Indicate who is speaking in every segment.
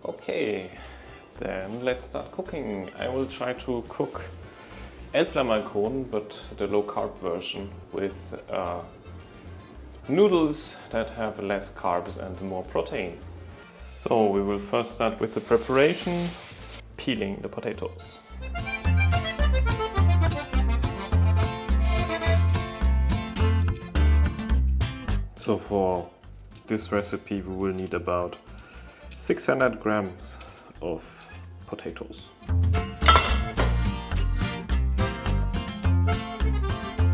Speaker 1: Okay, then let's start cooking. I will try to cook Älplermagronen, but the low-carb version with noodles that have less carbs and more proteins. So we will first start with the preparations, peeling the potatoes. So for this recipe we will need about 600 grams of potatoes.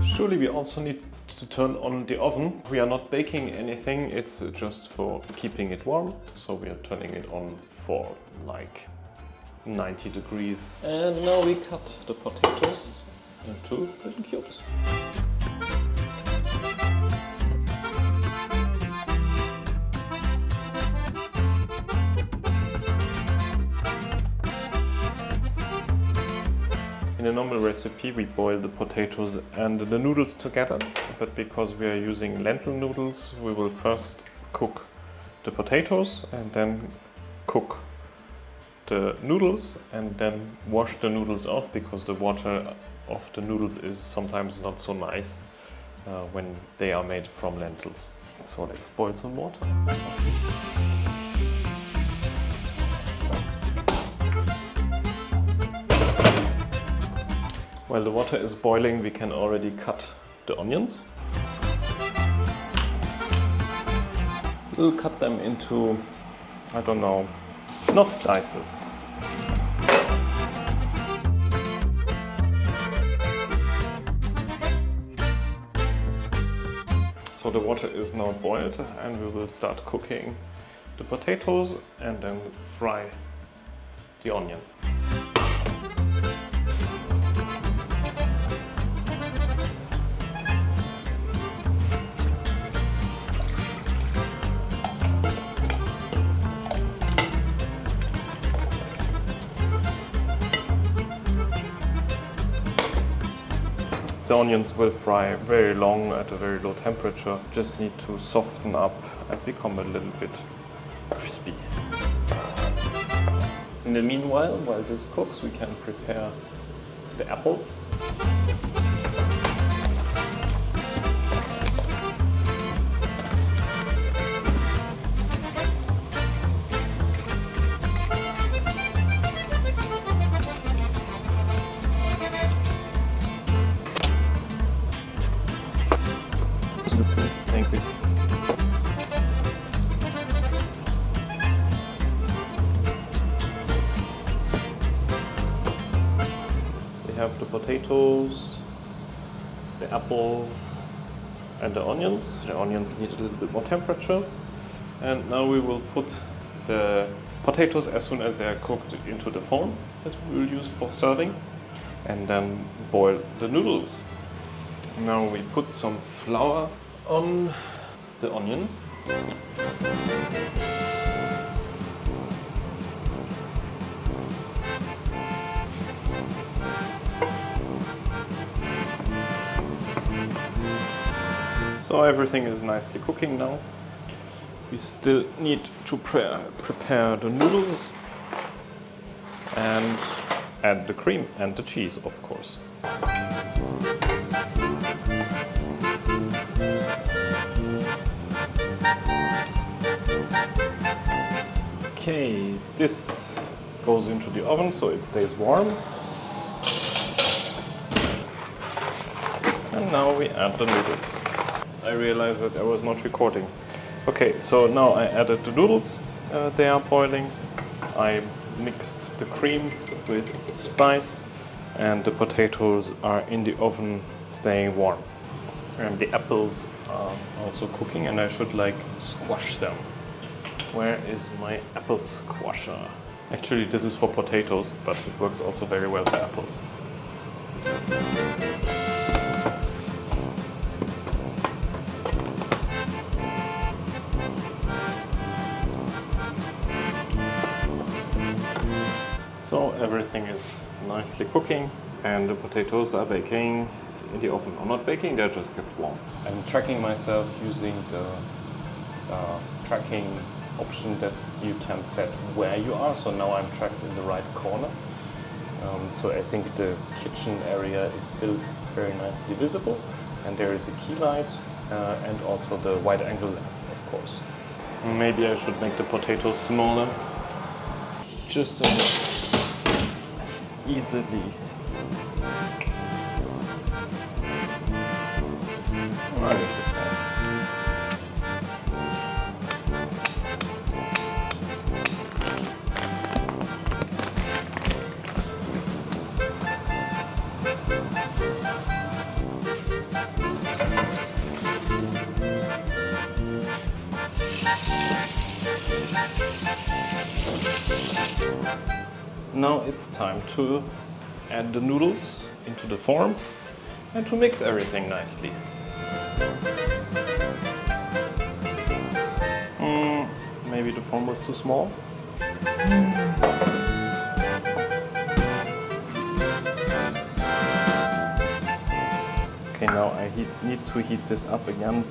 Speaker 1: Surely we also need to turn on the oven. We are not baking anything, it's just for keeping it warm. So we are turning it on for like 90 degrees. And now we cut the potatoes into little cubes. In a normal recipe we boil the potatoes and the noodles together, but because we are using lentil noodles we will first cook the potatoes and then cook the noodles and then wash the noodles off, because the water of the noodles is sometimes not so nice when they are made from lentils. So let's boil some water. While the water is boiling, we can already cut the onions. We'll cut them into, I don't know, not dices. So the water is now boiled and we will start cooking the potatoes and then fry the onions. The onions will fry very long at a very low temperature. Just need to soften up and become a little bit crispy. In the meanwhile, while this cooks, we can prepare the apples. Thank you. We have the potatoes, the apples and the onions. The onions need a little bit more temperature. And now we will put the potatoes, as soon as they are cooked, into the foam that we will use for serving, and then boil the noodles. Now we put some flour on the onions. So everything is nicely cooking now. We still need to prepare the noodles and add the cream and the cheese, of course. Okay, this goes into the oven so it stays warm. And now we add the noodles. I realized that I was not recording. Okay, so now I added the noodles. They are boiling. I mixed the cream with spice and the potatoes are in the oven staying warm. And the apples are also cooking and I should squash them. Where is my apple squasher? Actually, this is for potatoes, but it works also very well for apples. So everything is nicely cooking and the potatoes are baking in the oven. Or not baking, they're just kept warm. I'm tracking myself using the tracking option that you can set where you are. So now I'm tracked in the right corner. So I think the kitchen area is still very nicely visible, and there is a key light and also the wide angle lens, of course. Maybe I should make the potatoes smaller, just so that easily. Now it's time to add the noodles into the form and to mix everything nicely. Maybe the form was too small. Okay, now I need to heat this up again